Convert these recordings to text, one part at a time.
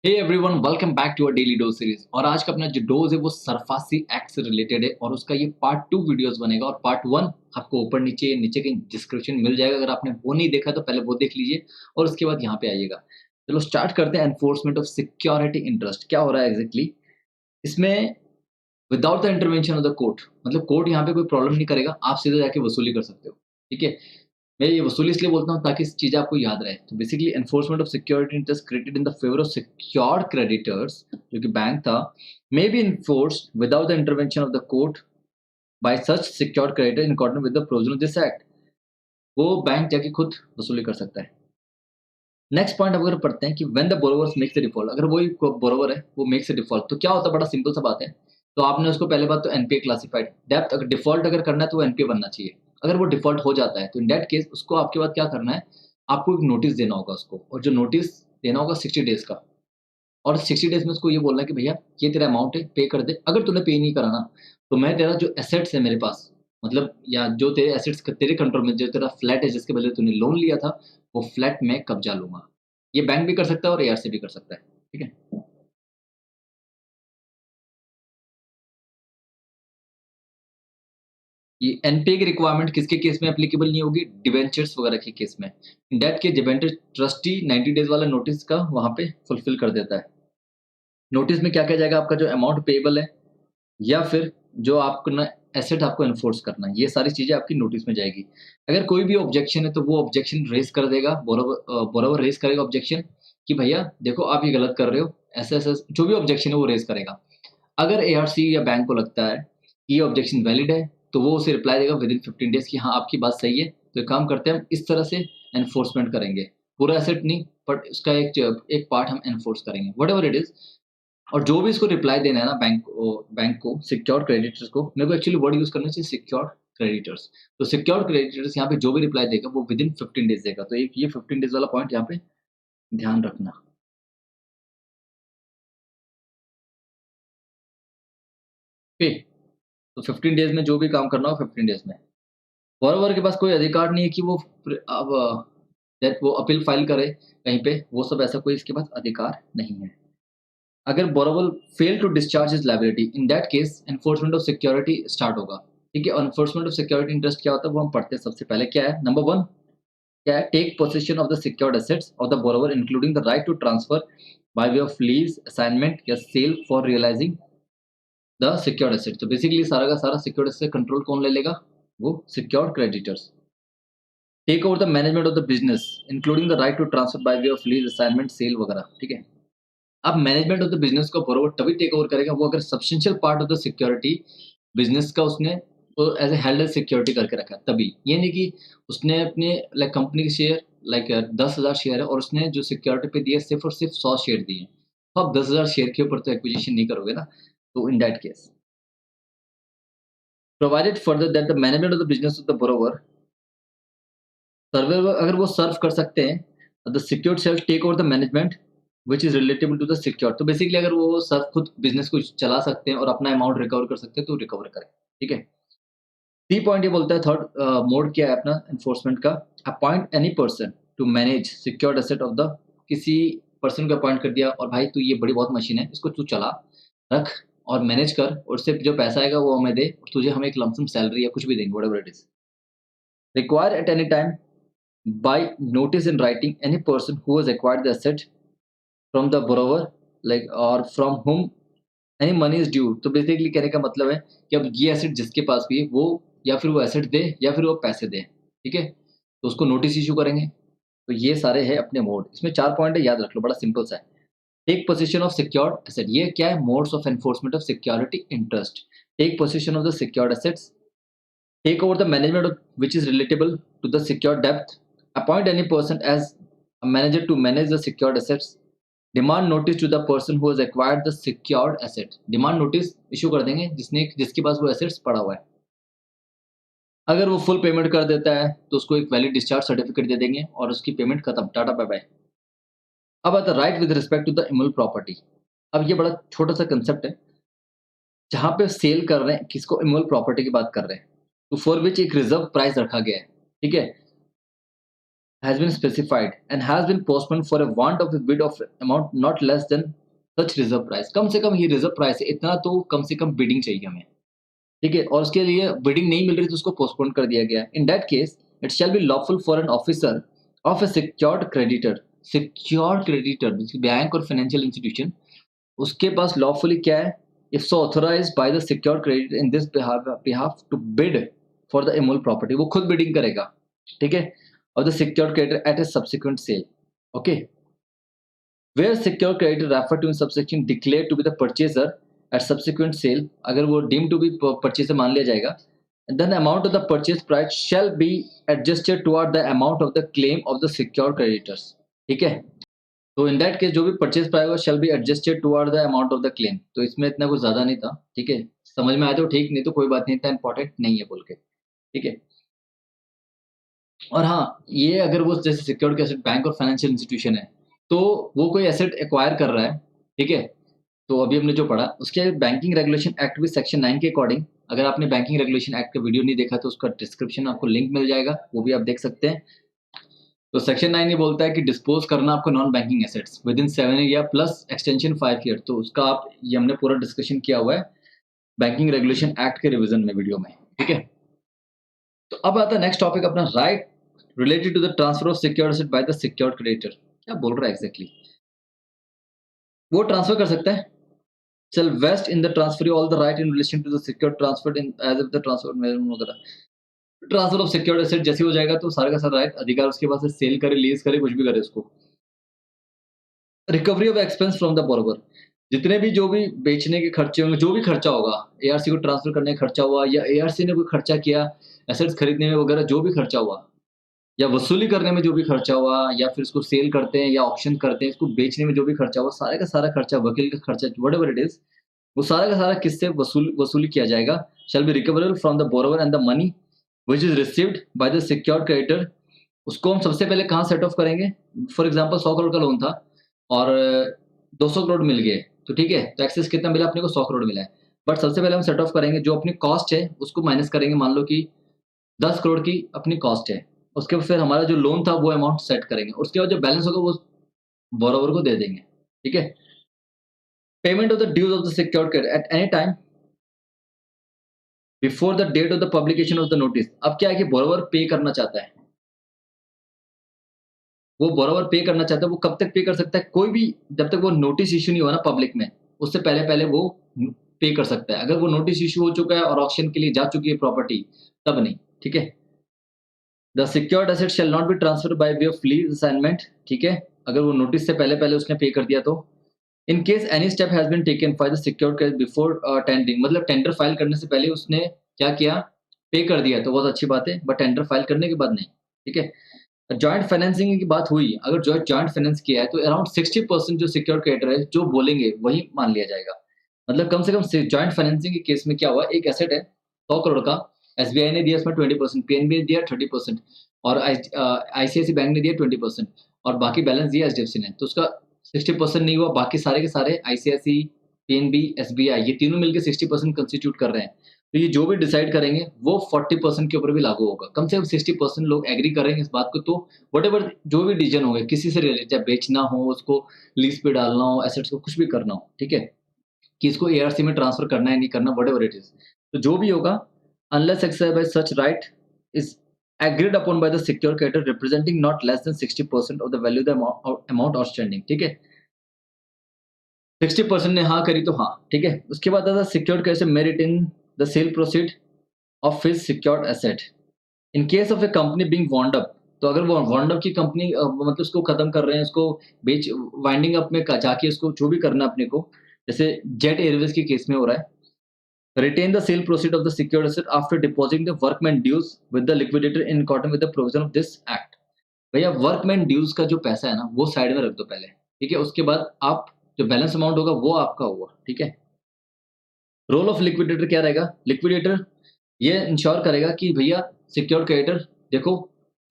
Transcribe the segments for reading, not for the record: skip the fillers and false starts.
Hey everyone, welcome back to our daily dose series. और आज का अपना जो डोज है वो सरफासी एक्ट से रिलेटेड है और उसका ये पार्ट 2 वीडियोस बनेगा। और पार्ट 1 आपको ऊपर नीचे नीचे के डिस्क्रिप्शन मिल जाएगा। अगर आपने वो नहीं देखा तो पहले वो देख लीजिए और उसके बाद यहाँ पे आइएगा। चलो स्टार्ट करते हैं। एनफोर्समेंट ऑफ सिक्योरिटी इंटरेस्ट क्या हो रहा है एग्जैक्टली इसमें? Without the intervention of the court, मतलब कोर्ट यहाँ पे कोई प्रॉब्लम नहीं करेगा, आप सीधे जाके वसूली कर सकते हो। ठीक है, मैं ये वसूली इसलिए बोलता हूँ ताकि चीज़ें आपको याद रहे। तो basically enforcement of security interest created in the favour of secured creditors, जो कि बैंक था, may be enforced without the intervention of the court by such secured creditor in according with the provision of this act. वो bank जाके खुद वसूली कर सकता है। नेक्स्ट पॉइंट अगर पढ़ते हैं कि when the borrowers makes the default, अगर वही बोरोवर है वो मेक्स द डिफॉल्ट तो क्या होता है? बड़ा सिंपल सा बात है। तो आपने उसको पहले बात तो एनपीए क्लासिफाइड डेप्थ, अगर डिफॉल्ट अगर करना है तो वो एनपीए बनना चाहिए। अगर वो डिफॉल्ट हो जाता है तो इन दैट केस उसको आपके बाद क्या करना है, आपको एक नोटिस देना होगा उसको, और जो नोटिस देना होगा 60 डेज का। और 60 डेज में उसको ये बोलना है कि भैया ये तेरा अमाउंट है, पे कर दे। अगर तूने पे नहीं कराना तो मैं तेरा जो एसेट्स है मेरे पास, मतलब या जो तेरे एसेट्स तेरे कंट्रोल में, जो तेरा फ्लैट है जिसके बदले तूने लोन लिया था, वो फ्लैट में कब्जा लूंगा। ये बैंक भी कर सकता है और एआरसी भी कर सकता है। ठीक है, ये एनपीए की रिक्वायरमेंट किसके केस में एप्लीकेबल नहीं होगी? डिवेंचर्स वगैरह के केस में। इन दैट के डिवेंचर ट्रस्टी 90 डेज वाला नोटिस का वहां पे फुलफिल कर देता है। नोटिस में क्या क्या जाएगा? आपका जो अमाउंट पेएबल है, या फिर जो आपको ना एसेट आपको एनफोर्स करना है, ये सारी चीजें आपकी नोटिस में जाएगी। अगर कोई भी ऑब्जेक्शन है तो वो ऑब्जेक्शन रेज कर देगा, बोरोवर रेज करेगा ऑब्जेक्शन कि भैया देखो आप ये गलत कर रहे हो, ऐसा ऐसा जो भी ऑब्जेक्शन है वो रेज करेगा। अगर एआरसी या बैंक को लगता है कि ये ऑब्जेक्शन वैलिड है तो वो उसे रिप्लाई देगा विद इन 15 डेज कि हाँ आपकी बात सही है। तो एक काम करते हैं, हम इस तरह से एनफोर्समेंट करेंगे। पूरा एसेट नहीं, बट उसका एक पार्ट हम एनफोर्स करेंगे, वट एवर इट इज। और जो भी इसको रिप्लाई देना है ना बैंक को सिक्योर्ड क्रेडिटर्स को, मेरे को एक्चुअली वर्ड यूज करना चाहिए सिक्योर्ड क्रेडिटर्स। तो सिक्योर्ड क्रेडिटर्स यहाँ पे जो भी रिप्लाई देगा वो विद इन 15 डेज देगा। तो एक ये 15 डेज वाला पॉइंट यहाँ पे ध्यान रखना। ओके, तो 15 डेज में जो भी काम करना हो 15 डेज में। बोरोवर के पास कोई अधिकार नहीं है कि वो अब दैट वो अपील फाइल करे कहीं पे, वो सब ऐसा कोई इसके पास अधिकार नहीं है। अगर borrower fail to discharge his liability, in that case enforcement of security start होगा। ठीक है, एनफोर्समेंट ऑफ सिक्योरिटी इंटरेस्ट क्या होता है वो हम पढ़ते हैं। सबसे पहले क्या है, नंबर 1 क्या है? Take possession of the secured assets of the borrower including the right to transfer by way of lease, assignment या sale for realising the secured asset. तो बेसिकली सारा का सारा सिक्योर्ड एसेट कंट्रोल कौन ले लेगा? वो secured creditors. Take over the management of the business including the right to transfer by way of lease, assignment, sale वगैरह। ठीक है, अब मैनेजमेंट ऑफ द बिजनेस को बरोबर तभी टेक ओवर करेगा वो अगर substantial part of the security business का उसने तो एज ए हेल्ड सिक्योरिटी करके रखा है। तभी ये नहीं कि उसने अपने लाइक कंपनी के शेयर लाइक 10,000 शेयर है और उसने जो सिक्योरिटी पे दिए सिर्फ और सिर्फ 100 शेयर दिए हैं, तो आप 10,000 शेयर के ऊपर तो एक्विजिशन नहीं करोगे ना। तो in that case provided further that the management of the business of the borrower survey, अगर वो सर्व कर सकते हैं the secured self take over the management which is relatable to the secured. तो बेसिकली अगर वो सर्व खुद बिजनेस को चला सकते हैं और अपना अमाउंट रिकवर कर सकते हैं तो रिकवर करें। ठीक है, सी पॉइंट ये बोलता है थर्ड मोड क्या है अपना एनफोर्समेंट का? Appoint any person to manage secured asset of the, किसी पर्सन को अपॉइंट कर दिया और भाई तू ये बड़ी बहुत मशीन है, इसको तू चला रख और मैनेज कर, और उससे जो पैसा आएगा वो हमें दे, और तुझे हम एक लमसम सैलरी या कुछ भी देंगे, whatever it is. Require eight any time by notice in writing any person who has acquired the asset from the borrower, like or from whom any money is due। तो basically कहने का मतलब है कि अब ये एसेट जिसके पास भी है वो या फिर वो एसेट दे या फिर वो पैसे दे। ठीक है, तो उसको नोटिस इशू करेंगे। तो ये सारे हैं अपने मोड। इसमें 4 पॉइंट है, याद रख लो, बड़ा सिंपल सा है। Take position of secured asset, ये क्या है? Modes of enforcement of security interest. Take position of the secured assets, take over the management of which is relatable to the secured debt, appoint any person as a manager to manage the secured assets, demand notice to the person who has acquired the secured asset। demand notice issue कर देंगे जिसने जिसके पास वो assets पड़ा हुआ है। अगर वो फुल पेमेंट कर देता है तो उसको एक वैलिड डिस्चार्ज सर्टिफिकेट दे देंगे और उसकी पेमेंट खत्म, टाटा बाय बाय। अब आता right with respect to the immovable property. अब ये बड़ा छोटा सा कंसेप्ट है, जहाँ पे सेल कर रहे हैं किसको? इमूल प्रॉपर्टी की बात कर रहे हैं, तो फॉर विच एक रिजर्व प्राइस रखा गया है। ठीक है, has been specified and has been postponed for a want of a bid of amount not less than such reserve price. कम से कम ये रिजर्व प्राइस है, इतना तो कम से कम बिडिंग चाहिए हमें, ठीक है, और उसके लिए बिडिंग नहीं मिल रही तो उसको पोस्टपोन कर दिया गया। In that case it shall be lawful for an officer of a secured creditor bank और फाइनेंशियल इंस्टीट्यूशन, उसके पास लॉफुली क्या है, if so authorised by the secured creditor in this behalf to bid for the immovable property, वो खुद bidding करेगा, ठीक है, of the secured creditor at a subsequent sale. Okay. Where secured creditor referred to in subsection declared to be the purchaser at subsequent sale, अगर वो deemed to be purchaser मान लिया जाएगा, then the amount of the purchase price shall be adjusted toward the amount of the claim of the secured creditors. ठीक है, तो in that case जो भी purchase price होगा shall be adjusted toward the amount of the claim. तो इसमें इतना कुछ ज़्यादा नहीं था, ठीक है, समझ में आया तो ठीक, नहीं तो कोई बात नहीं, इतना important नहीं है बोल के, ठीक है। और हाँ, ये अगर वो जैसे सिक्योर्ड एसेट बैंक और फाइनेंशियल इंस्टीट्यूशन है, तो वो कोई एसेट एक्वायर कर रहा है, ठीक है, तो अभी हमने जो पढ़ा उसके बैंकिंग रेगुलेशन एक्ट भी सेक्शन 9 के अकॉर्डिंग, अगर आपने बैंकिंग रेगुलेशन एक्ट का वीडियो नहीं देखा तो उसका डिस्क्रिप्शन आपको लिंक मिल जाएगा, वो भी आप देख सकते हैं। तो सेक्शन 9 ये बोलता है कि डिस्पोज करना आपको non banking assets with in 7 year plus extension 5 year, तो उसका आप ये हमने पूरा डिस्कशन किया हुआ है बैंकिंग रेगुलेशन एक्ट के रिविजन में वीडियो में, ठीक है। तो अब आता है नेक्स्ट टॉपिक अपना, right related to the transfer of secured asset by the secured creditor। क्या बोल रहा है एग्जैक्टली, वो ट्रांसफर कर सकता है, shall vest in the transfer all the right in relation to the secured transferred in as if the transfer वगैरह, transfer of secured asset जैसे हो जाएगा तो सारा का सारा राइट अधिकार उसके पास है, सेल करे, लीज करे, कुछ भी करे उसको। Recovery of expense from the borrower, जितने भी जो भी बेचने के खर्चे होंगे, जो भी खर्चा होगा, एआरसी को ट्रांसफर करने का खर्चा हुआ या एआरसी ने कोई खर्चा किया एसेट्स खरीदने में वगैरह, जो भी खर्चा हुआ या वसूली करने में जो भी खर्चा हुआ या फिर इसको सेल करते हैं या ऑप्शन करते हैं, इसको बेचने में जो भी खर्चा हुआ, सारे का सारा खर्चा, वकील का खर्चा, व्हाटएवर इट इज, वो सारा का सारा किससे वसूली किया जाएगा, shall be recoverable from the borrower and the money which is received by the secured creditor. उसको हम सबसे पहले कहाँ सेट ऑफ करेंगे, फॉर एग्जांपल 100 करोड़ का लोन था और 200 करोड़ मिल गए, तो ठीक है, तो एक्सेस कितना मिला अपने को, 100 करोड़ मिला है, बट सबसे पहले हम सेट ऑफ करेंगे जो अपनी कॉस्ट है उसको माइनस करेंगे, मान लो कि 10 करोड़ की अपनी कॉस्ट है, उसके बाद फिर हमारा जो लोन था वो अमाउंट सेट करेंगे, उसके बाद जो बैलेंस होगा वो बोरोवर को दे देंगे, ठीक है। Payment of the dues of the secured creditor at any time before the date of the publication of the notice. अब क्या है कि बोरोवर पे करना चाहता है, वो बोरोवर पे करना चाहता है, वो कब तक पे कर सकता है, कोई भी जब तक वो नोटिस इशू नहीं हुआ ना पब्लिक में, उससे पहले पहले वो पे कर सकता है। अगर वो नोटिस इशू हो चुका है और ऑक्शन के लिए जा चुकी है प्रॉपर्टी, तब नहीं, ठीक है। The secured asset shell not be transferred by way of lease assignment, ठीक है, अगर वो नोटिस से पहले पहले उसने पे कर दिया तो। In case any step has been taken by the secured creditor before tendering, मतलब टेंडर फाइल करने से पहले उसने क्या किया, पे कर दिया, तो बहुत अच्छी बात है, बट टेंडर फाइल करने के बाद नहीं, ठीक है। जॉइंट फाइनेंसिंग की बात हुई, अगर जॉइंट फाइनेंस किया है तो अराउंड 60% जो सिक्योर्ड क्रेडिटर है जो बोलेंगे वही मान लिया जाएगा, मतलब कम से कम जॉइंट फाइनेंसिंग के केस में क्या हुआ, एक एसेट है 100 करोड़ का, एसबीआई ने दिया इसमें 20%, पीएनबी ने दिया 30% और आईसीआईसी बैंक ने दिया 20% और बाकी बैलेंस दिया एचडीएफसी ने, तो उसका 60% नहीं हुआ, बाकी सारे के सारे आईसीआईसी, पीएनबी, एसबीआई ये तीनों मिलकर 60% कंस्टिट्यूट कर रहे हैं, तो ये जो भी डिसाइड करेंगे वो 40% के ऊपर भी लागू होगा, कम से कम 60% लोग एग्री करेंगे इस बात को, तो व्हाटएवर जो भी डिसीजन होगा किसी से रिलेटेड, चाहे बेचना हो, उसको लीज पे डालना हो, एसेट्स को कुछ भी करना हो, ठीक है, कि इसको एआरसी में ट्रांसफर करना है नहीं करना, व्हाटएवर इट इज, तो जो भी होगा unless exercised by such right is agreed upon by the secured creditor representing not less than 60% of the value of the amount outstanding, ठीक है, 60% ने हाँ करी तो हाँ, ठीक है। उसके बाद आता secured creditor merit in the sale proceed of his secured asset in case of a company being wound up, तो अगर वो वाइंड अप की कंपनी मतलब उसको खत्म कर रहे हैं, उसको बेच वाइंडिंग अप में जाके उसको जो भी करना अपने को, जैसे जेट एयरवेज के केस में हो रहा है, retain the sale proceed of the secured asset after depositing the workman dues with the liquidator in accordance with the provision of this act। भैया वर्कमैन ड्यूज का जो पैसा है ना वो साइड में रख दो पहले, ठीक है, उसके बाद आप जो बैलेंस अमाउंट होगा वो आपका होगा, ठीक है। रोल ऑफ लिक्विडेटर क्या रहेगा, लिक्विडेटर ये इंश्योर करेगा कि भैया सिक्योर्ड क्रेडिटर देखो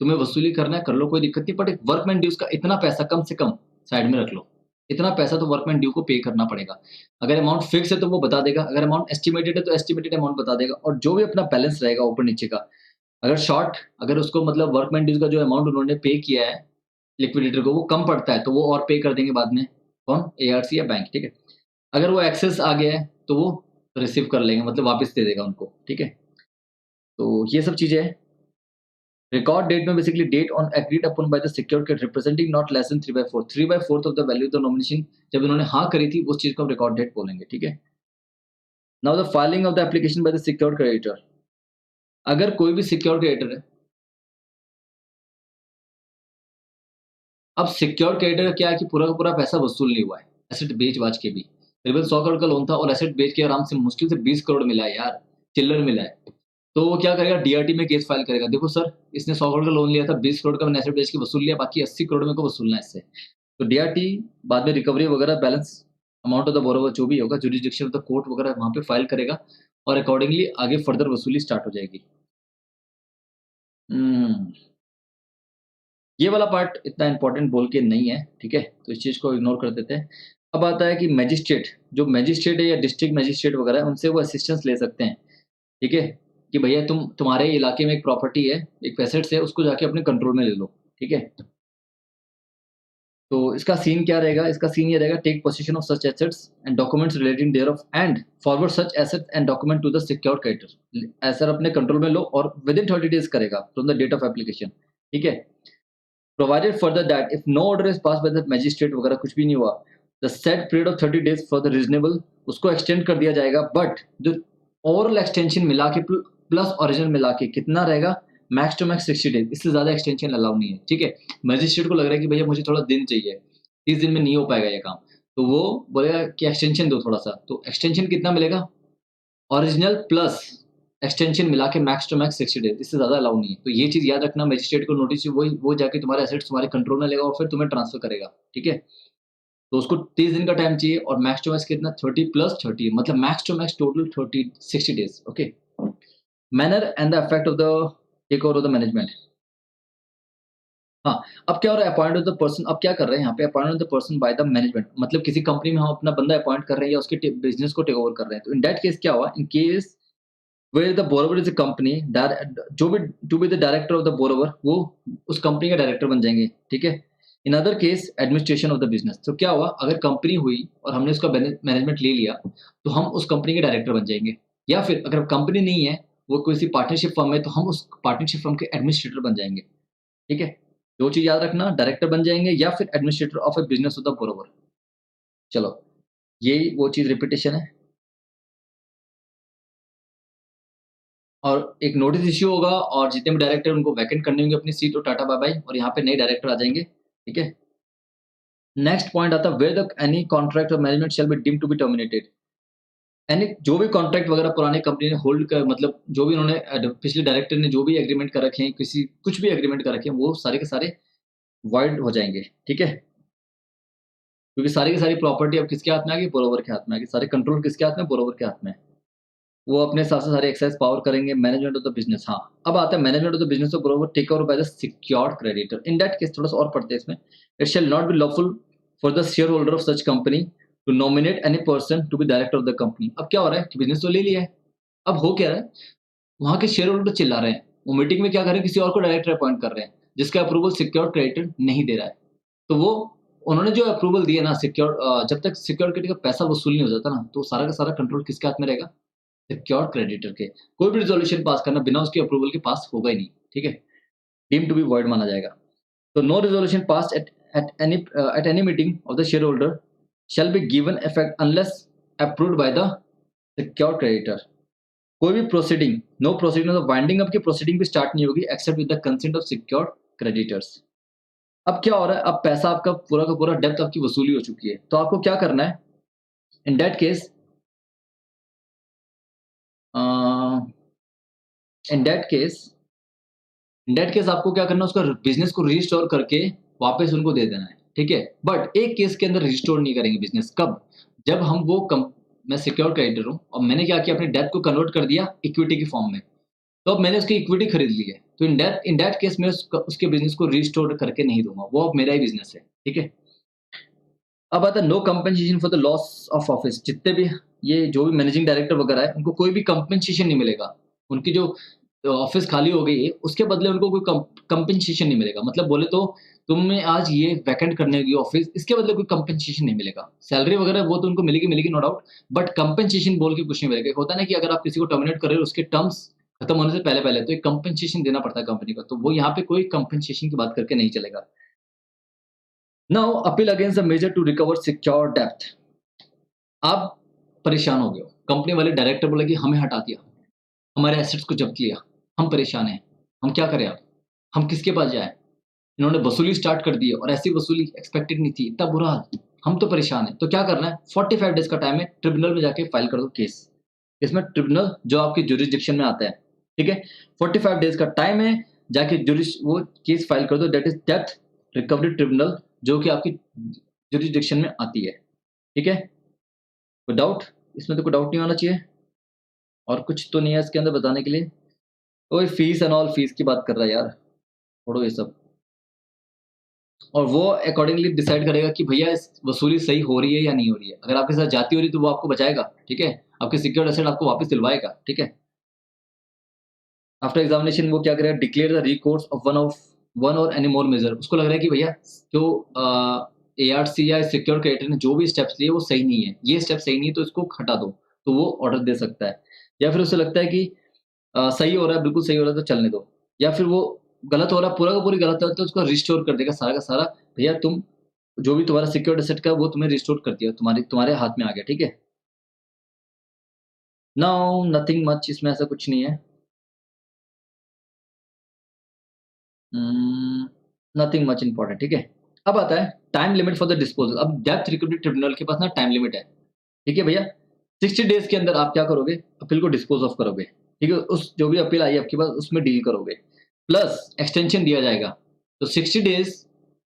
तुम्हें वसूली करना है कर लो, कोई दिक्कत नहीं, बट एक वर्कमैन ड्यूज का इतना पैसा कम से कम साइड में रख लो, इतना पैसा तो वर्कमैन ड्यू को पे करना पड़ेगा। अगर अमाउंट फिक्स है तो वो बता देगा, अगर अमाउंट एस्टिमेटेड है तो एस्टिमेटेड अमाउंट बता देगा, और जो भी अपना बैलेंस रहेगा ऊपर नीचे का अगर शॉर्ट, अगर उसको मतलब वर्कमैन ड्यूज का जो अमाउंट उन्होंने पे किया है लिक्विडेटर को वो कम पड़ता है तो वो और पे कर देंगे बाद में। कौन? एआरसी या बैंक, ठीक है। अगर वो एक्सेस आ गया है तो वो रिसीव कर लेंगे, मतलब वापस दे देगा उनको, ठीक है। तो ये सब चीजें हैं। रिकॉर्ड डेट में basically date on agreed upon by the secured creditor representing not less than 3/4, 3/4 of the value of the nomination. जब उन्होंने हाँ करी थी उस चीज को हम रिकॉर्ड डेट बोलेंगे, ठीक है। Now the filing of the application by the secured creditor. अगर कोई भी सिक्योर्ड क्रेडिटर है, अब सिक्योर्ड क्रेडिटर का क्या है कि पूरा का पूरा पैसा वसूल नहीं हुआ है, एसेट बेच-बाच के भी। करीबन 100 करोड़ का लोन था और एसेट बेच के आराम से मुश्किल से 20 करोड़ मिला है यार, चिल्लर मिला है। तो वो क्या करेगा, डीआरटी में केस फाइल करेगा, देखो सर इसने 100 करोड़ का लोन लिया था, 20 करोड़ का मैंने एसेट बेच के वसूल लिया, बाकी 80 करोड़ मेरे को वसूलना है इससे। तो डीआरटी बाद में रिकवरी वगैरह balance amount of the borrower जो भी होगा, जुरिसडिक्शन ऑफ द कोर्ट वगैरह वहाँ पे फाइल करेगा और अकॉर्डिंगली आगे फर्दर वसूली स्टार्ट हो जाएगी। हुँ। ये वाला पार्ट इतना इम्पोर्टेंट बोल के नहीं है, ठीक है? तो इस चीज़ को इग्नोर कर देते हैं। अब आता है कि मैजिस्ट्रेट, जो मैजिस्ट्रेट है या डिस्ट्रिक्ट मैजिस्ट्रेट वगैरह है, उनसे वो असिस्टेंस ले सकते हैं, ठीक है? कि भैया तुम्हारे इलाके में एक प्रॉपर्टी है, एक एसेट्स है, उसको जाके अपने कंट्रोल में ले लो, ठीक है? तो इसका सीन क्या रहेगा? इसका सीन ये रहेगा, take possession of such assets and documents relating thereof and forward such asset and document to the secured creditor. Asset अपने कंट्रोल में लो और विदिन 30 डेज़ करेगा from the date of application, ठीक है? Provided further that if no order is pass by the magistrate वगैरह कुछ भी नहीं हुआ, the set period of 30 days for the reasonable, उसको एक्सटेंड कर दिया जाएगा। बट जो ओवरऑल एक्सटेंशन मिला के प्लस ओरिजिनल मिला के कितना रहेगा, मैक्स टू मैक्स 60 डेज, इससे ज्यादा एक्सटेंशन अलाउ नहीं है, ठीक है। मैजिस्ट्रेट को लग रहा है कि भैया मुझे थोड़ा दिन चाहिए, 30 दिन में नहीं हो पाएगा ये काम, तो वो बोलेगा कि एक्सटेंशन दो थोड़ा सा। तो एक्सटेंशन कितना मिलेगा, ओरिजिनल प्लस एक्सटेंशन मिला के मैक्स टू मैक्स 60 डेज, इससे ज़्यादा अलाउ नहीं है। तो ये चीज़ याद रखना, मजिस्ट्रेट को नोटिस वो जाके तुम्हारे एसेट्स तुम्हारे कंट्रोल में लेगा और फिर तुम्हें ट्रांसफर करेगा, ठीक है। तो उसको 30 दिन का टाइम चाहिए और मैक्स टू मैक्स कितना, 30 प्लस 30, मतलब max to max total 30 60 days, okay. Manner and the effect of the take over of the management. हाँ, अब क्या हो रहा है, अपॉइंट ऑफ द पर्सन, अब क्या कर रहे हैं यहाँ पे, appoint of the person by the management, मतलब किसी कंपनी में हम अपना बंदा अपॉइंट कर रहे हैं या उसके बिजनेस को टेक ओवर कर रहे हैं। तो इन दैट केस क्या हुआ, in case where the borrower is a company, जो भी to be the director of the borrower, वो उस कंपनी का डायरेक्टर बन जाएंगे, ठीक है। In other case administration of the business. तो क्या हुआ, अगर कंपनी हुई और हमने उसका मैनेजमेंट ले लिया तो हम उस कंपनी के डायरेक्टर बन जाएंगे, या फिर अगर कंपनी नहीं है, वो किसी पार्टनरशिप फर्म है, तो हम उस पार्टनरशिप फर्म के एडमिनिस्ट्रेटर बन जाएंगे, ठीक है। दो चीज याद रखना, डायरेक्टर बन जाएंगे या फिर administrator of A business of the borrower. चलो, यही वो चीज रिपीटेशन है। और एक नोटिस इश्यू होगा और जितने भी डायरेक्टर उनको वैकेंट करने होंगे अपनी सीट, और टाटा बाय बाय, और यहाँ पे नए डायरेक्टर आ जाएंगे, ठीक है। नेक्स्ट पॉइंट आता है, where the any contract of management shall be deemed to be terminated. Any जो भी कॉन्ट्रैक्ट वगैरह पुरानी कंपनी ने होल्ड कर, मतलब जो भी उन्होंने पिछले डायरेक्टर ने जो भी एग्रीमेंट कर रखे हैं, किसी कुछ भी एग्रीमेंट कर रखे हैं, वो सारे के सारे वॉइड हो जाएंगे, ठीक है। क्योंकि सारी की सारी प्रॉपर्टी अब किसके हाथ में आ गई, बोरोवर के हाथ में आ गई, सारे कंट्रोल किसके हाथ में, बोरोवर के हाथ में। वो अपने हिसाब से सारे एक्सरसाइज पावर करेंगे। मैनेजमेंट ऑफ द बिजनेस, हाँ, अब आता है management of the business of borrower take over by the secured creditor. In that case थोड़ा सा और पढ़ते हैं इसमें, it shall not be lawful for the share holder of such company to nominate any person to be director of the company. अब क्या हो रहा है कि बिजनेस तो ले लिया है, अब हो क्या रहा है, वहां के शेयर होल्डर चिल्ला रहे हैं, वो मीटिंग में क्या कर रहे हैं, किसी और को डायरेक्टर अपॉइंट कर रहे हैं जिसका अप्रूवल सिक्योर्ड क्रेडिटर नहीं दे रहा है। तो वो उन्होंने जो अप्रूवल दिया ना, सिक्योर जब तक सिक्योर्ड क्रेडिटर का पैसा वसूल नहीं हो जाता ना, तो सारा का सारा कंट्रोल किसके हाथ में रहेगा, सिक्योर्ड क्रेडिटर के। कोई भी रिजोल्यूशन पास करना बिना उसके अप्रूवल के पास होगा ही नहीं, ठीक है, डीम टू बी वॉइड माना जाएगा। तो no resolution pass at any meeting of the share holder shall be given effect unless approved by the secured creditor. कोई भी proceeding, no proceeding of winding up की प्रोसीडिंग भी start नहीं होगी except with the consent of secured creditors. अब क्या हो रहा है, अब पैसा आपका पूरा का पूरा डेप्थ आपकी वसूली हो चुकी है, तो आपको क्या करना है इन that case, in that case in that case आपको क्या करना है, उसका बिजनेस को रिस्टोर करके वापस उनको दे देना है, ठीक है। बट एक केस के अंदर रिस्टोर नहीं करेंगे बिजनेस, कब, जब हम मैं सिक्योर क्रेडिटर हूँ और मैंने क्या किया, अपने डेट को कन्वर्ट कर दिया इक्विटी की फॉर्म में, तो अब मैंने उसकी इक्विटी खरीद ली है, तो इन दैट केस मैं उसके बिजनेस को रिस्टोर करके नहीं दूंगा, वो अब मेरा ही बिजनेस है, ठीक है। अब आता है no compensation for the loss of office. जितने भी ये जो भी मैनेजिंग डायरेक्टर वगैरह है, उनको कोई भी कंपनसेशन नहीं मिलेगा, उनकी जो ऑफिस खाली हो गई है, उसके बदले उनको कोई कंपनसेशन नहीं मिलेगा। मतलब बोले तो तुम्हें आज ये वैकेंट करने होगी ऑफिस, इसके बदले कोई कंपनसेशन नहीं मिलेगा। सैलरी वगैरह वो तो उनको मिलेगी मिलेगी नो डाउट, बट कंपनसेशन बोल के कुछ नहीं मिलेगा। होता है ना कि अगर आप किसी को टर्मिनेट कर रहे हो उसके टर्म्स खत्म होने से पहले-पहले तो एक कंपनसेशन देना पड़ता है कंपनी को, तो वो यहाँ पे कोई कंपनसेशन की बात करके नहीं चलेगा। Now appeal against the measure to recover secure डेप्थ। आप परेशान हो गए हो, कंपनी वाले डायरेक्टर बोले कि हमें हटा दिया, हमारे एसेट्स को जब्त किया, हम परेशान हैं, हम क्या करें अब? हम किसके पास जाएँ? इन्होंने वसूली स्टार्ट कर दी है और ऐसी वसूली एक्सपेक्टेड नहीं थी, इतना बुरा हाल, हम तो परेशान हैं। तो क्या करना है? 45 डेज़ का टाइम है, ट्रिब्यूनल में जाके फाइल कर दो केस। इसमें ट्रिब्यूनल जो आपके ज्यूरिसडिक्शन में आता है, ठीक है? 45 डेज़ का टाइम है, जाके वो केस फाइल कर दो, दैट इज़ डेब्ट रिकवरी ट्रिब्यूनल, जो कि आपकी ज्यूरिसडिक्शन में आती है, ठीक है? कोई डाउट? इसमें तो कोई डाउट नहीं होना चाहिए और कुछ तो नहीं है इसके अंदर बताने के लिए। ओए फीस एंड ऑल, फीस की बात कर रहा है यार, छोड़ो ये सब। और वो अकॉर्डिंगली डिसाइड करेगा कि भैया इस वसूली सही हो रही है या नहीं हो रही है। अगर आपके साथ जाती हो रही है तो वो आपको बचाएगा, ठीक है? आपके सिक्योर्ड एसेट आपको वापस दिलवाएगा, ठीक है? आफ्टर एग्जामिनेशन वो क्या करेगा? Declare the recourse of one और एनी मोर मेजर। उसको लग रहा है कि भैया जो एआरसी या सिक्योर क्रेडिटर ने जो भी स्टेप्स लिए वो सही नहीं है, ये स्टेप सही नहीं है तो इसको हटा दो, तो वो ऑर्डर दे सकता है। या फिर उसे लगता है कि सही हो रहा है, बिल्कुल सही हो रहा है तो चलने दो। या फिर वो गलत हो रहा है, पूरा का पूरी गलत है तो उसको रिस्टोर कर देगा सारा का सारा। भैया तुम जो भी तुम्हारा सिक्योर्ड एसेट का वो तुम्हें रिस्टोर कर दिया, तुम्हारे हाथ में आ गया, ठीक है? नाउ नथिंग मच, इसमें ऐसा कुछ नहीं है। नथिंग मच इम्पोर्टेंट, ठीक है? अब आता है time limit for the disposal. अब डेब्ट रिकवरी ट्रिब्यूनल के पास ना टाइम लिमिट है, ठीक है भैया? 60 डेज़ के अंदर आप क्या करोगे? अपील को डिस्पोज़ ऑफ करोगे, ठीक है? उस जो भी अपील आई है आपके पास उसमें डील करोगे, प्लस एक्सटेंशन दिया जाएगा। तो 60 days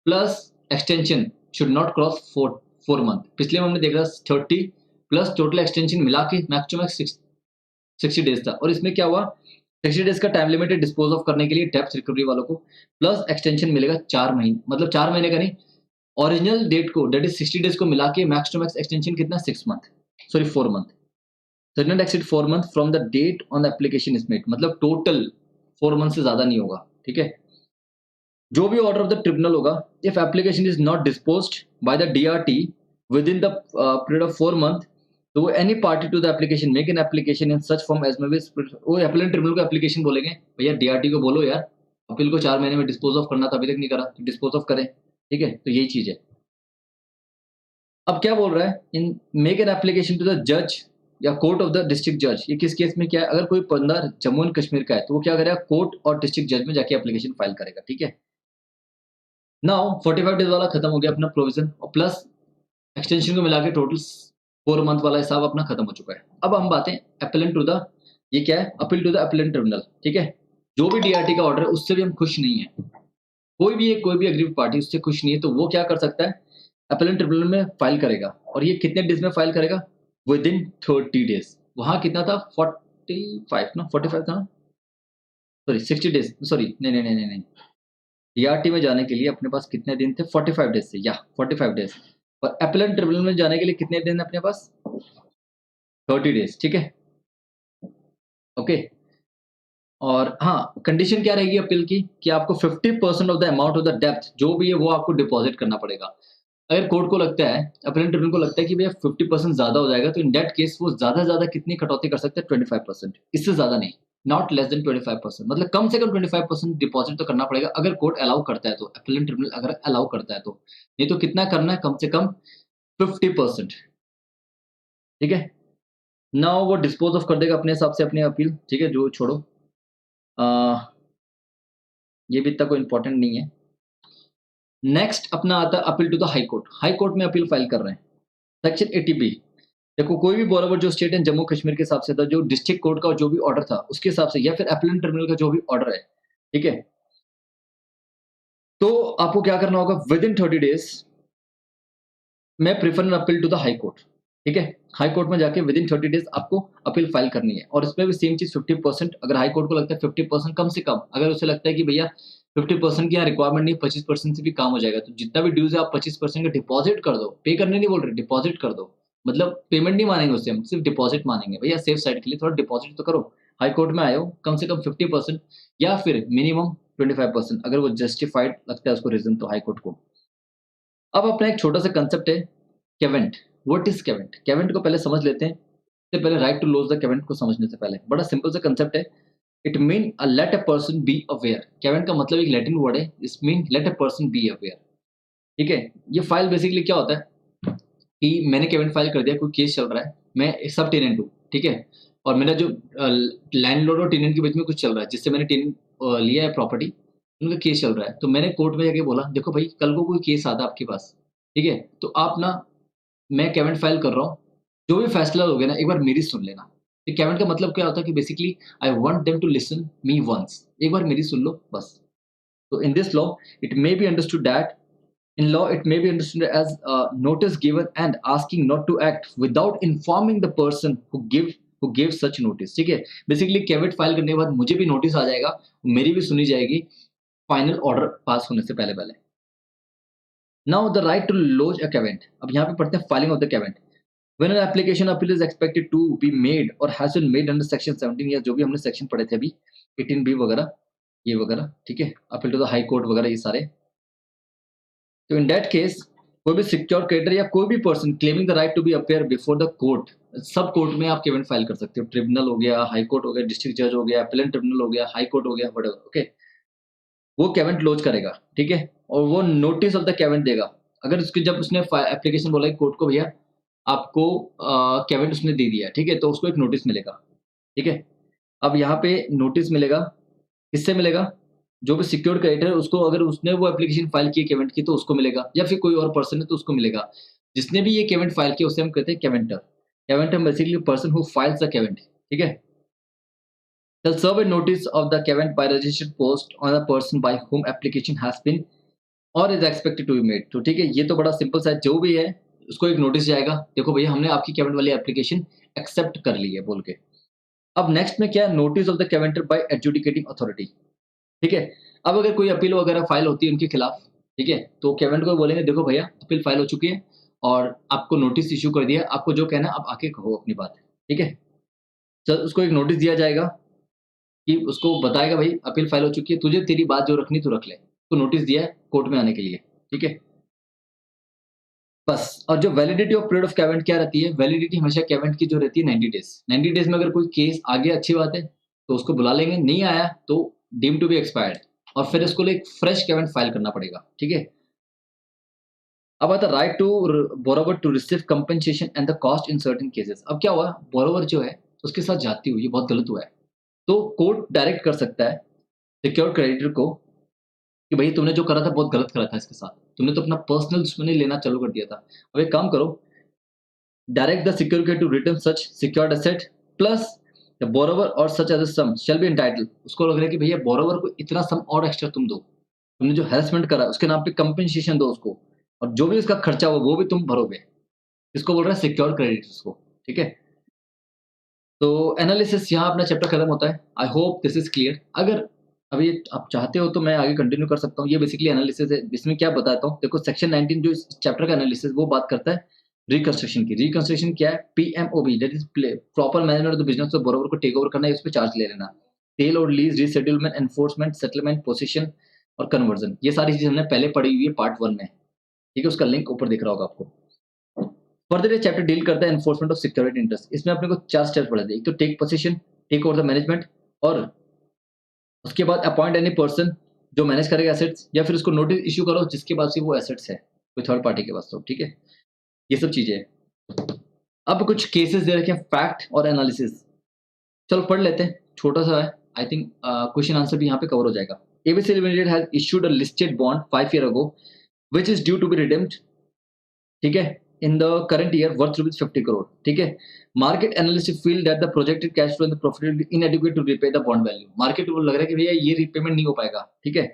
plus extension should not cross 4 month. पिछले में हमने देखा 30 प्लस टोटल एक्सटेंशन मिला के मैक्स टू मैक्स 60 डेज़ था और इसमें क्या हुआ? 60 डेज़ का टाइम लिमिट है डिस्पोज़ ऑफ करने के लिए डेब्ट रिकवरी वालों को, प्लस एक्सटेंशन मिलेगा 4 महीने, मतलब 4 महीने का नहीं, ओरिजिनल डेट को दैट इज़ 60 डेज़ को मिला के मैक्स टू मैक्स एक्सटेंशन कितना? 6 month, sorry 4 month. Does not exceed 4 months from the date on the application is made, मतलब टोटल 4 मंथ से ज्यादा नहीं होगा, ठीक है? जो भी ऑर्डर ऑफ द ट्रिब्यूनल होगा, if application is not disposed by the DRT within the period of 4 month, तो वो any party to the application make an application in such form as may be, वो applicant tribunal को application बोलेंगे, भैया DRT को बोलो यार appeal को 4 महीने में डिस्पोज ऑफ करना था, अभी तक नहीं करा, तो डिस्पोज ऑफ करें, ठीक है? तो यही चीज है। अब क्या बोल रहा है? In make an application to the जज या कोर्ट ऑफ द डिस्ट्रिक्ट जज। ये किस केस में क्या है? अगर कोई बंदा जम्मू एंड कश्मीर का है तो वो क्या करेगा? कोर्ट और डिस्ट्रिक्ट जज में जाके एप्लीकेशन फाइल करेगा, ठीक है? नाउ 45 डेज वाला खत्म हो गया अपना प्रोविजन और प्लस एक्सटेंशन को मिला के टोटल 4 मंथ वाला हिसाब अपना खत्म हो चुका है। अब हम बातें अपीलेंट टू द, ये क्या है? Appeal to the appellate tribunal, ठीक है? जो भी डीआरटी का ऑर्डर है उससे भी हम खुश नहीं है, कोई भी एग्रीड पार्टी उससे खुश नहीं है, तो वो क्या कर सकता है? अपीलेंट ट्रिब्यूनल में फाइल करेगा और ये कितने डेज में फाइल करेगा? With in 30 days. वहां कितना था? 45 ना, 45 था ना, सॉरी 60 डेज, सॉरी नहीं नहीं नहीं नहीं नहीं, डीआरटी में जाने के लिए अपने पास कितने दिन थे? 45 डेज से, या 45 डेज। और अपीलेंट ट्रिब्यूनल में जाने के लिए कितने दिन अपने पास? 30 डेज, ठीक है? ओके। और हाँ, कंडीशन क्या रहेगी अपील की कि आपको 50% of the amount of the डेब्ट जो भी है वो आपको डिपॉजिट करना पड़ेगा। अगर कोर्ट को लगता है, अपीलेंट ट्रिब्यूनल को लगता है कि भैया 50% ज़्यादा हो जाएगा, तो इन दैट केस वो ज़्यादा से ज़्यादा कितनी कटौती कर सकते हैं? 25%, इससे ज़्यादा नहीं, नॉट लेस देन 25%, मतलब कम से कम 25% डिपॉजिट तो करना पड़ेगा अगर कोर्ट अलाउ करता है तो, अपीलेंट ट्रिब्यूनल अगर अलाउ करता है तो। नहीं तो कितना करना है? कम से कम 50%, ठीक है? नाउ वो डिस्पोज ऑफ कर देगा अपने हिसाब से अपनी अपील, ठीक है? जो छोड़ो, ये भी इतना कोई इंपॉर्टेंट नहीं है। नेक्स्ट अपना आता है appeal to the high court. High court में अपील फाइल कर रहे हैं, सेक्शन 80B। देखो कोई भी बॉर्डर जो स्टेट एंड जम्मू कश्मीर के हिसाब से था, जो डिस्ट्रिक्ट कोर्ट का जो भी ऑर्डर था उसके हिसाब से, या फिर अपीलेंट ट्रिब्यूनल का जो भी ऑर्डर है, ठीक है? तो आपको क्या करना होगा? Within 30 days may prefer an appeal to the high court, ठीक है? हाई कोर्ट में जाके विद इन 30 डेज आपको अपील फाइल करनी है और इसमें भी सेम चीज 50%, अगर हाई कोर्ट को लगता है 50% कम से कम, अगर उसे लगता है कि भैया 50% की यहाँ रिक्वायरमेंट नहीं, 25% से भी काम हो जाएगा, तो जितना भी ड्यूज है आप 25% का डिपॉजिट कर दो। पे करने नहीं बोल रहे, डिपॉजिट कर दो, मतलब पेमेंट नहीं मानेंगे उससे, हम सिर्फ डिपॉजिट मानेंगे। भैया सेफ साइड के लिए थोड़ा डिपॉजिट तो करो, हाई कोर्ट में आए हो, कम से कम 50% या फिर मिनिमम 25%, अगर वो जस्टिफाइड लगता है उसको रीजन, तो हाई कोर्ट को। अब अपना एक छोटा सा कंसेप्ट है केवेंट। What is केवेंट? केवेंट को पहले समझ लेते हैं, इससे पहले right to lodge the caveat को समझने से पहले बड़ा सिंपल सा कंसेप्ट है। It mean let a person be aware. Caveat का मतलब एक लैटिन वर्ड है, is mean let a person be aware. ठीक है, ये फाइल बेसिकली क्या होता है कि मैंने केवेंट फाइल कर दिया, कोई केस चल रहा है, मैं एक सब टेनेंट हूँ, ठीक है, और मेरा जो लैंडलॉर्ड और टेनेंट के बीच में कुछ चल रहा है, जिससे मैंने टेनेंट लिया है प्रॉपर्टी, उनका केस चल रहा है, तो मैंने कोर्ट में जाके बोला देखो भाई कल को कोई केस आता है आपके पास, ठीक है, तो आप ना, मैं केवेंट फाइल कर रहा हूँ, जो भी फैसला लोगे ना एक बार मेरी सुन लेना। ये केवेंट का मतलब क्या होता है कि basically I want them to listen me once, एक बार मेरी सुन लो बस। So in this law, it may be understood that in law it may be understood as notice given and asking not to act without informing the person who gave such notice। ठीक है, basically केवेट file करने के बाद मुझे भी notice आ जाएगा, मेरी भी सुनी जाएगी फाइनल ऑर्डर पास होने से पहले पहले। Now the right to lodge a caveat. अब यहाँ पे पढ़ते हैं filing of the caveat. When an application appeal is expected to be made or has been made under section 17, या जो भी हमने सेक्शन पढ़े थे अभी 18B वगैरह, ये वगैरह, ठीक है, appeal to the high court वगैरह, ये सारे, तो इन दैट केस कोई भी सिक्योर क्रेडिटर या कोई भी person claiming the right to be appear before the court, सब कोर्ट में आप केवेंट फाइल कर सकते हो, ट्रिब्यूनल हो गया, हाई कोर्ट हो गया, डिस्ट्रिक्ट जज हो गया, अपीलेंट ट्रिब्यूनल हो गया, हाई कोर्ट हो गया, व्हाटएवर, ओके, वो केवेंट लॉज करेगा, ठीक है, और वो नोटिस ऑफ द केवेंट देगा। अगर उसकी जब उसने एप्लीकेशन बोला कोर्ट को भैया आपको केवेंट उसने दे दिया, ठीक है, तो उसको एक नोटिस मिलेगा, ठीक है। अब यहाँ पे नोटिस मिलेगा, किससे मिलेगा? जो भी सिक्योर्ड क्रेडिटर है उसको, अगर उसने वो एप्लीकेशन फाइल की है केवेंट की, तो उसको मिलेगा, या फिर कोई और पर्सन है तो उसको मिलेगा। जिसने भी ये केवेंट फाइल किया उसे हम कहते हैं caveator. Caveator basically person who files the caveat, ठीक है। Shall serve a notice of the Kevent by registered post on the person by whom application has been or is expected to be made। तो ठीक है, ये तो बड़ा simple सा है, जो भी है उसको एक नोटिस जाएगा, देखो भैया हमने आपकी केवेंट वाली एप्लीकेशन एक्सेप्ट कर ली है बोल के। अब नेक्स्ट में क्या है, notice of the caveator by adjudicating authority, ठीक है। अब अगर कोई अपील वगैरह फाइल होती है उनके खिलाफ, ठीक है, तो केवेंट को बोलेंगे देखो भैया अपील फाइल हो चुकी है और आपको नोटिस इशू कर दिया, आपको जो कहना है आप आके कहो अपनी बात, ठीक है। चल उसको एक नोटिस दिया जाएगा कि उसको बताएगा भाई अपील फाइल हो चुकी है, तुझे तेरी बात जो रखनी तू रख ले, तो नोटिस दिया है कोर्ट में आने के लिए, ठीक है, बस। और जो वैलिडिटी ऑफ पीरियड ऑफ केवेंट क्या रहती है, वैलिडिटी हमेशा केवेंट की जो रहती है 90 डेज। 90 डेज में अगर कोई केस आ गया अच्छी बात है, तो उसको बुला लेंगे, नहीं आया तो डीम टू बी एक्सपायर्ड, और फिर इसको लिए एक फ्रेश केवेंट फाइल करना पड़ेगा, ठीक है। अब आता right to borrower to receive compensation and the cost in certain cases. अब क्या हुआ, बोरोवर जो है उसके साथ जाती हुई, ये बहुत गलत हुआ है, तो कोर्ट डायरेक्ट कर सकता है सिक्योर क्रेडिटर को कि भाई तुमने जो करा था बहुत गलत करा था, इसके साथ तुमने तो अपना पर्सनल दुश्मनी लेना चालू कर दिया था। अब एक काम करो, direct the secure creditor to return such secured asset plus the borrower और such other sum shall be entitled. उसको लग रहा है कि भैया बोरोवर को इतना सम और एक्स्ट्रा तुम दो, तुमने जो हैरेसमेंट करा उसके नाम पे कंपनसेशन दो उसको, और जो भी उसका खर्चा हो वो भी तुम भरोगे। इसको बोल रहा है सिक्योर क्रेडिटर्स को, ठीक है। तो एनालिसिस यहाँ अपना चैप्टर खत्म होता है। I hope this is clear. अगर अभी आप चाहते हो तो मैं आगे कंटिन्यू कर सकता हूँ। ये बेसिकली एनालिसिस है, इसमें क्या बताता हूँ, देखो सेक्शन 19 जो इस चैप्टर का एनालिसिस वो बात करता है रिकंस्ट्रक्शन की। रिकंस्ट्रक्शन क्या है, PMOB that is proper management of the business, of borrower को टेक ओवर करना है, उस पर चार्ज ले लेना, सेल और lease, reschedulement, enforcement, settlement, position और कन्वर्जन, ये सारी चीजें हमने पहले पढ़ी हुई है पार्ट 1 में, ठीक है, उसका लिंक ऊपर दिख रहा होगा आपको। फर्दर ये चैप्टर डील करता है एनफोर्समेंट ऑफ सिक्योरिटी इंटरेस्ट। इसमें अपने को 4 स्टेप्स पढ़े थे, एक तो take position, take over the management, और उसके बाद अपॉइंट एनी पर्सन जो मैनेज करेगा एसेट्स, या फिर उसको नोटिस इश्यू करो जिसके पास भी वो एसेट्स है, कोई थर्ड पार्टी के पास, तो ठीक है, ये सब चीजें हैं। अब कुछ केसेस दे रखे हैं, फैक्ट और एनालिसिस, चलो पढ़ लेते हैं, छोटा सा है, आई थिंक क्वेश्चन आंसर भी यहाँ पे कवर हो जाएगा। ABC limited has issued a listed bond 5 year ago which is due to be redeemed, ठीक है, in the current year worth ₹50 crore, ठीक है। Market analyst feel that the projected cash flow and the profitability inadequate to repay the bond value. Market को लग रहा है कि भैया ये रिपेमेंट नहीं हो पाएगा, ठीक है।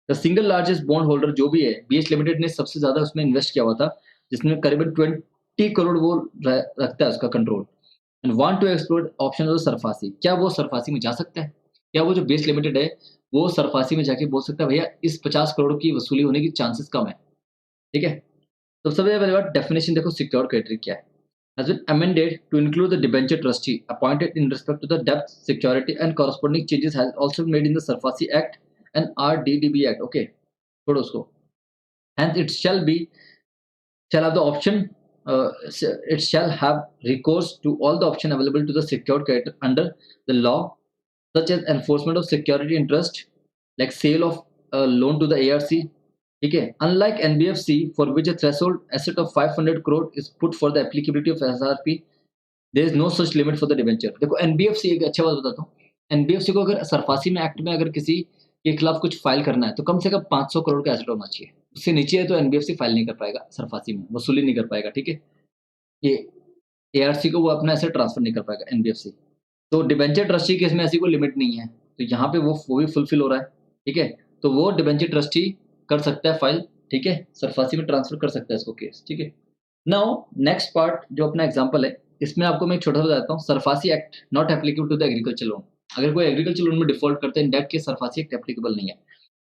The single largest bond holder जो भी है, बीएच लिमिटेड ने सबसे ज्यादा उसमें इन्वेस्ट किया हुआ था, जिसमें करीबन 20 करोड़ वो रखता है उसका control, and want to explore option of SARFAESI. क्या वो सरफासी में जा सकता है? क्या वो जो बीएच लिमिटेड है वो सरफासी में जाके बोल सकता है भैया इस 50 करोड़ की वसूली होने की चांसेस कम है, ठीक है। तो सबसे पहले बात डेफिनेशन देखो सिक्योर क्रेडिटर क्या है। has been amended to include the debenture trustee appointed in respect to the debt security, and corresponding changes has also been made in the SARFAESI Act and RDDB Act. Okay, छोड़ो उसको. Hence shall have the option it shall have recourse to all the option available to the secured creditor under the law, such as enforcement of security interest, like sale of a loan to the ARC. Okay, unlike NBFC, for which a threshold asset of 500 crore is put for the applicability of SRP, there is no such limit for the debenture. देखो NBFC एक अच्छा बात बताता हूँ. NBFC को अगर SARFAESI में act में अगर किसी के खिलाफ कुछ फाइल करना है तो कम से कम 500 करोड़ का एसेट होना चाहिए. उससे नीचे है तो एनबीएफसी फाइल नहीं कर पाएगा, सरफासी में वसूली नहीं कर पाएगा. ठीक है, ये एआरसी को वो अपना एसेट ट्रांसफर नहीं कर पाएगा एनबीएफसी. तो डिबेंचर ट्रस्टी केस में ऐसी कोई लिमिट नहीं है, तो यहाँ पे वो भी फुलफिल हो रहा है. ठीक है, तो वो डिबेंचर ट्रस्टी कर सकता है फाइल. ठीक है, सरफासी में ट्रांसफर कर सकता है इसको केस. ठीक है, नाउ नेक्स्ट पार्ट जो अपना एग्जाम्पल है, इसमें आपको मैं एक छोटा सा बताता हूँ. SARFAESI act not applicable to the agriculture loan. अगर कोई एग्रीकल्चर लोन में डिफॉल्ट करते हैं, in that case SARFAESI act applicable नहीं है.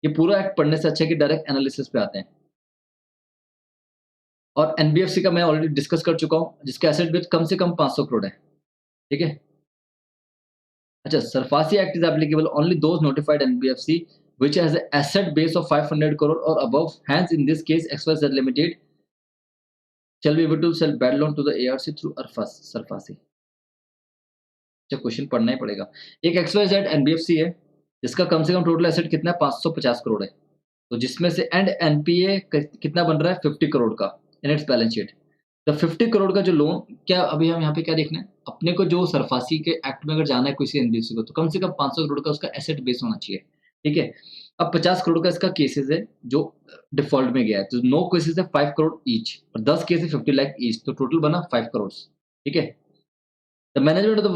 ये पूरा एक्ट पढ़ने से अच्छा है कि डायरेक्ट एनालिसिस पे आते हैं. और एनबीएफसी का मैं ऑलरेडी डिस्कस कर चुका हूँ, जिसका एसेट बेस कम से कम 500 करोड़ है. ठीक है, अच्छा, SARFAESI act is applicable only those notified NBFC which has an asset base of 500 crore or above. Hence, in this case, XYZ Limited shall be able to sell bad loan to the ARC through SARFAESI. अच्छा, question पढ़ना ही पड़ेगा. एक XYZ NBFC है जिसका कम से कम total asset कितना है, 550 करोड़ है. तो जिसमें से एंड एनपीए कितना बन रहा है, 50 करोड़ का इन इट्स बैलेंस शीट. तो 50 करोड़ का जो लोन, क्या अभी हम यहाँ पे क्या देखना है, अपने को जो सरफासी के एक्ट में अगर जाना है किसी एनबीएफसी को, तो कम से कम 500 करोड़ का उसका एसेट बेस होना चाहिए. ठीक है, अब 50 करोड़ का इसका केसेस है जो डिफॉल्ट में गया है, तो 9 केसेस है 5 करोड़ ईच, और 10 केसेस 50 लाख ईच, तो टोटल बना 5 करोड़. ठीक है, the management of the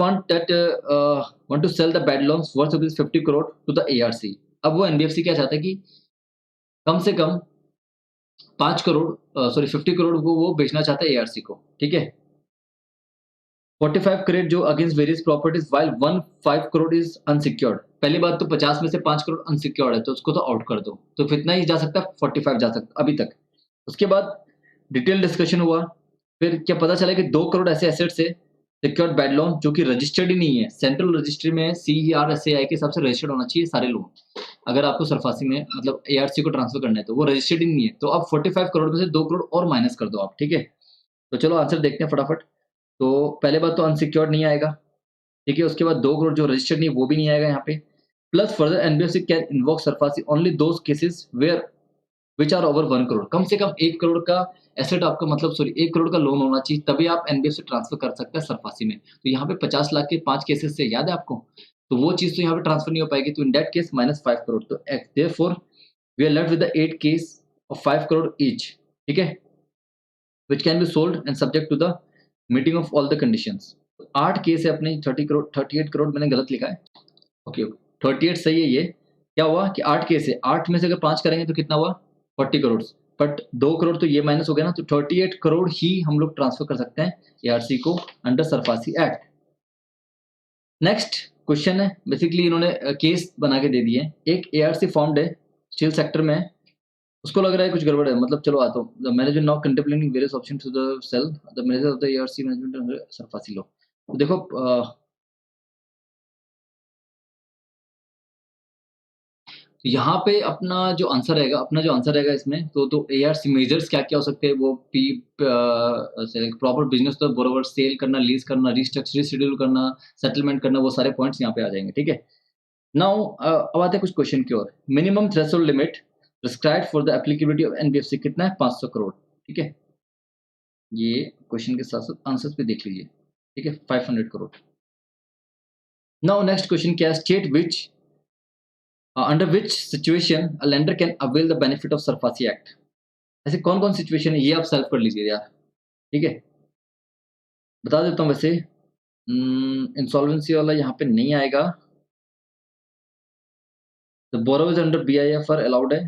want to sell the bad loans worth rupees 50 crore to the ARC. अब वो एनबीएफसी क्या चाहता है कि कम से कम 50 करोड़ को वो बेचना चाहता है एआरसी को. ठीक है, 45 करोड़ जो against various properties while 15 crore is unsecured. पहली बात तो 50 में से 5 करोड़ अनसिक्योर्ड है, तो उसको तो आउट कर दो, तो कितना ही जा सकता है, 45 जा सकता अभी तक. उसके बाद डिटेल डिस्कशन हुआ, फिर क्या पता चला कि 2 करोड़ ऐसे एसेट्स है सिक्योर्ड बैड लोन जो कि रजिस्टर्ड ही नहीं है. सेंट्रल रजिस्ट्री में CERSAI के हिसाब से रजिस्टर्ड होना चाहिए सारे लोन, अगर आपको सरफासी में मतलब एआरसी को ट्रांसफर करना है, तो वो रजिस्टर्ड ही नहीं है. तो अब 45 करोड़ में से 2 करोड़ और माइनस कर दो आप. ठीक है, तो चलो आंसर देखते हैं फटाफट. तो पहले बात तो अनसिक्योर्ड नहीं आएगा. ठीक है, उसके बाद 2 करोड़ जो रजिस्टर्ड नहीं, वो भी नहीं आएगा यहाँ पे. Plus further NBFC can invoke SARFAESI only those cases where which are over 1 crore. कम से कम 1 करोड़ का एसेट आपका, मतलब 1 करोड़ का लोन होना चाहिए, तभी आप एनबीएफसी ट्रांसफर कर सकते हैं सरफासी में. तो यहाँ पे 50 लाख के 5 केसेस से, याद है आपको, तो वो चीज तो यहाँ पे ट्रांसफर नहीं हो पाएगी. तो इन दैट केस -5 करोड़. तो therefore we are left with the 8 case of 5 crore each. ठीक है, which can be sold and subject to the meeting of all the conditions. 8 case है अपने, 30 करोड़ 38 करोड़ मैंने गलत लिखा है. ओके, 38 सही है. ये क्या हुआ कि 8 केस है, 8 में से अगर 5 करेंगे तो कितना हुआ, 40 करोड़. बट 2 करोड़ तो ये माइनस हो गया ना, तो 38 करोड़ ही हम लोग ट्रांसफर कर सकते हैं एआरसी को under SARFAESI act. Next question है, बेसिकली इन्होंने केस बना के दे दिए. एक एआरसी फॉर्म्ड है स्टील सेक्टर में, उसको लग रहा है कुछ गड़बड़ है, मतलब चलो आता हूँ. The manager now contemplating various option to the sale the manager of the ARC management SARFAESI law. तो देखो यहाँ पे अपना जो आंसर रहेगा इसमें, तो एआरसी मेजर्स क्या क्या हो सकते हैं, वो प्रॉपर बिजनेस तो बोरोवर सेल करना, लीज करना, रिस्ट्रक्चर शेड्यूल करना, सेटलमेंट करना, वो सारे पॉइंट्स यहाँ पे आ जाएंगे. ठीक है, नाउ अब आते हैं कुछ क्वेश्चन की ओर. Minimum threshold limit prescribed for the applicability of NBFC कितना है, 500 करोड़. ठीक है, ये क्वेश्चन के साथ साथ आंसर्स भी देख लीजिए. ठीक है, 500 करोड़. नाउ नेक्स्ट क्वेश्चन क्या है, state which under which situation a lender can avail the benefit of SARFAESI act. ऐसे कौन कौन सिचुएशन है, ये आप सॉल्व कर लीजिए यार. ठीक है, बता देता हूँ. वैसे इंसॉल्वेंसी वाला यहाँ पे नहीं आएगा. The borrower is under BIF are allowed है.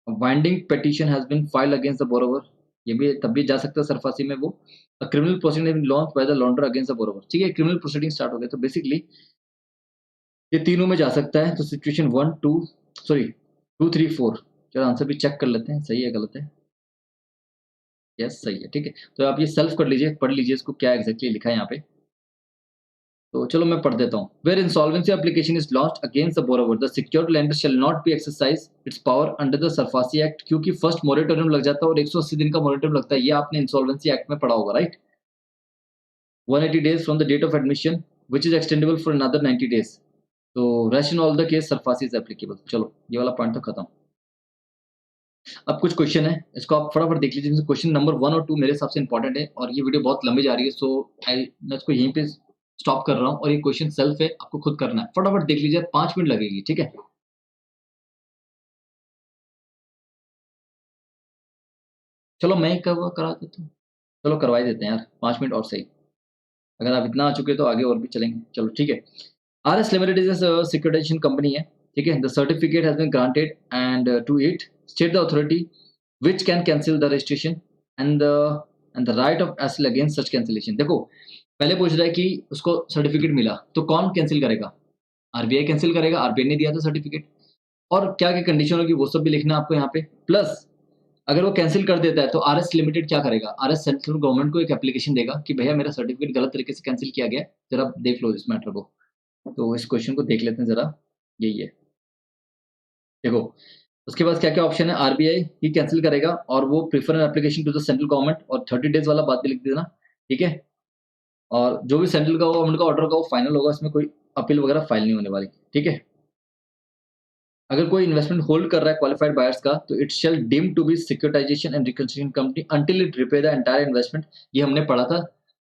Binding petition has been filed against the borrower, ये भी तब भी जा सकता है सरफासी में. वो criminal proceeding has been launched by the lender against the borrower. ठीक है, क्रिमिनल प्रोसीडिंग स्टार्ट हो गया, तो बेसिकली ये तीनों में जा सकता है. तो सिचुएशन 2 3 4, चलो आंसर भी चेक कर लेते हैं, सही है गलत है. यस सही है, ठीक है। तो आप ये सेल्फ कर लीजिए, पढ़ लीजिए इसको क्या एग्ज़ैक्टली लिखा है यहाँ पे। तो चलो मैं पढ़ देता हूँ। Where insolvency application is launched against the borrower, the secured lender shall not be exercise its power under the SARFAESI act, क्योंकि फर्स्ट मोरेटोरियम लग जाता है और 180 दिन का मोरेटोरियम लगता है। ये आपने इंसॉल्वेंसी एक्ट में पढ़ा होगा, right? 180 days from the date of admission, which is extendable for another 90 days. तो rationale of the case surface is applicable. चलो ये वाला पॉइंट तो खत्म। अब कुछ क्वेश्चन है, इसको आप फटाफट देख लीजिए। क्वेश्चन नंबर 1 और 2 मेरे हिसाब से इंपॉर्टेंट है और ये वीडियो बहुत लंबी जा रही है, सो मैं इसको यहीं पे स्टॉप कर रहा हूँ। और ये क्वेश्चन सेल्फ है, आपको खुद करना है। फटाफट देख लीजिए, 5 मिनट लगेगी, ठीक है? चलो मैं ही करा देता हूँ। चलो करवा ही देते हैं यार, 5 मिनट और सही। अगर आप इतना आ चुके तो आगे और भी चलेंगे। चलो ठीक है। RS Limited is a securitization company है, ठीक है? The certificate has been granted and to it state the authority which can cancel the registration and the right of asset against such cancellation। देखो पहले पूछ रहा है कि उसको सर्टिफिकेट मिला तो कौन कैंसिल करेगा? आरबीआई कैंसिल करेगा, आरबीआई ने दिया था सर्टिफिकेट। और क्या क्या कंडीशन होगी वो सब भी लिखना है आपको यहाँ पे। प्लस अगर वो कैंसिल कर देता है तो आरएस लिमिटेड क्या करेगा? आरएस सेंट्रल गवर्नमेंट को एक एप्लीकेशन देगा कि भैया मेरा सर्टिफिकेट गलत तरीके से कैंसिल किया गया है, जरा देख लो इस मैटर को। तो इस क्वेश्चन को देख लेते हैं जरा, यही है। देखो उसके बाद क्या-क्या ऑप्शन है, आरबीआई ही कैंसिल करेगा और वो prefer an application to the central government, और 30 डेज़ वाला बात भी लिख देना, ठीक है? और जो भी सेंट्रल गवर्नमेंट का ऑर्डर होगा वो फाइनल होगा, इसमें कोई अपील वगैरह फाइल नहीं होने वाली, ठीक है? अगर कोई इन्वेस्टमेंट होल्ड कर रहा है क्वालिफाइड बायर्स का, तो it shall deem to be securitisation and reconciliation company until it repay the entire investment. ये हमने पढ़ा था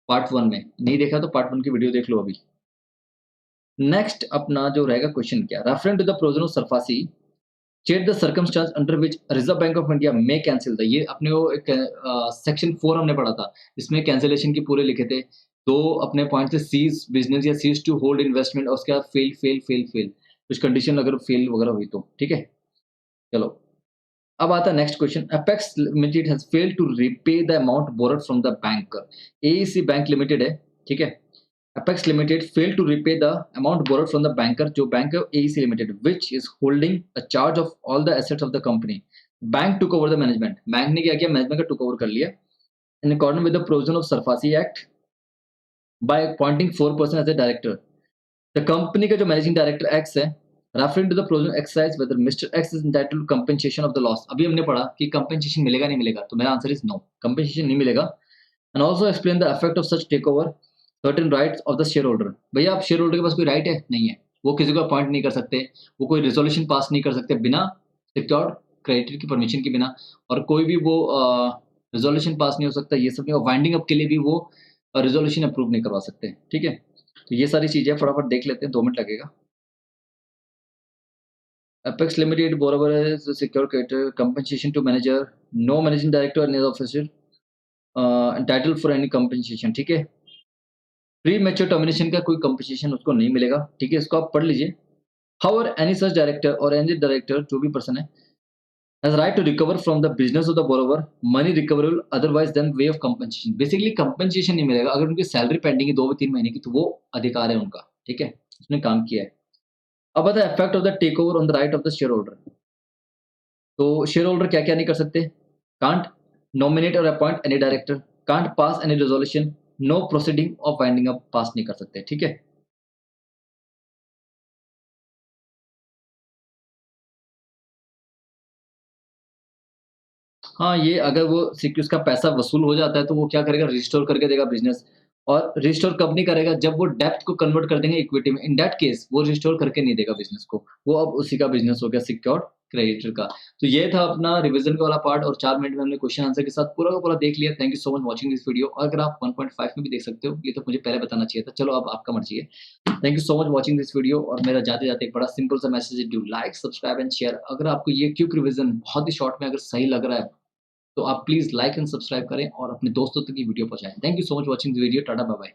पार्ट 1 में, नहीं देखा तो पार्ट 1 की वीडियो देख लो अभी। नेक्स्ट अपना जो रहेगा क्वेश्चन क्या, reference to the provision of SARFAESI state the circumstances under which reserve bank of India may cancel the, ये अपने वो एक सेक्शन 4 हमने पढ़ा था, इसमें कैंसिलेशन की पूरे लिखे थे। दो अपने पॉइंट थे, सीज बिजनेस या सीज टू होल्ड इन्वेस्टमेंट, और उसके बाद फेल फेल फेल फेल, कुछ कंडीशन अगर फेल वगैरह हुई तो, ठीक है? चलो अब आता है next question, apex limited has failed to repay the amount borrowed from the bank. AEC bank limited है, ठीक है? Apex Limited failed to repay the amount borrowed from the banker, जो बैंक है AEC Limited, which is holding a charge of all the assets of the company. Bank took over the management. Bank ने क्या किया, management का took over कर लिया in accordance with the provision of Sarfasi Act by appointing 4% as a director. The company का जो managing director X है, referring to the provision exercise whether Mr. X is entitled to compensation of the loss। अभी हमने पढ़ा कि compensation मिलेगा नहीं मिलेगा, तो मेरा आंसर is no, compensation नहीं मिलेगा। And also explain the effect of such takeover certain rights of the share holder. भैया आप शेयर होल्डर के पास कोई राइट है? नहीं है, वो किसी को अपॉइंट नहीं कर सकते, वो कोई रिजोल्यूशन पास नहीं कर सकते बिना सिक्योर्ड क्रेडिटर की परमिशन के बिना, और कोई भी वो रिजोल्यूशन पास नहीं हो सकता, ये सब नहीं। और वाइंडिंग अप के लिए भी वो रिजोल्यूशन अप्रूव नहीं करवा सकते, ठीक है? तो ये सारी चीजें फटाफट देख लेते हैं, 2 मिनट लगेगा। Apex Limited borrower is a secure creditor, compensation to manager, no managing director or any officer entitled for any compensation, ठीक है? प्री मैच्योर टर्मिनेशन का कोई कंपनसेशन उसको नहीं मिलेगा, ठीक है? इसको आप पढ़ लीजिए। हाउएवर एनी सच डायरेक्टर और एनी डायरेक्टर जो भी पर्सन है has right to recover from the business of the borrower money recoverable otherwise than way of compensation. Basically compensation नहीं मिलेगा, अगर उनकी सैलरी पेंडिंग है 2-3 महीने की तो वो अधिकार है उनका, ठीक है? उसने काम किया है। अब आता है effect of the take over on the right of the share holder. तो शेयर होल्डर क्या क्या नहीं कर सकते, कांट नॉमिनेट और appoint any director, can't pass any resolution, no proceeding of winding up pass नहीं कर सकते, ठीक है? हाँ, ये अगर वो सिक्योर्स का पैसा वसूल हो जाता है तो वो क्या करेगा, रिस्टोर करके देगा बिज़नेस। और रिस्टोर कब नहीं करेगा, जब वो डेब्ट को कन्वर्ट कर देंगे इक्विटी में, इन दैट केस वो रिस्टोर करके नहीं देगा बिज़नेस को, वो अब उसी का बिज़नेस हो गया सिक्योर्ड क्रेडिटर का। तो ये था अपना रिवीजन का वाला पार्ट, और 4 मिनट में हमने क्वेश्चन आंसर के साथ पूरा का पूरा देख लिया। Thank you so much watching this video. और अगर आप 1.5 में भी देख सकते हो, ये तो मुझे पहले बताना चाहिए था। चलो अब आपका मर्जी है। Thank you so much watching this video. और मेरा जाते-जाते एक बड़ा सिंपल सा मैसेज है, do like, subscribe and share. अगर आपको ये क्विक रिवीजन बहुत ही शॉर्ट में अगर सही लग रहा है तो आप प्लीज़ लाइक एंड सब्सक्राइब करें और अपने दोस्तों तक ये वीडियो पहुँचाएँ। Thank you so much watching the video. Tata bye bye.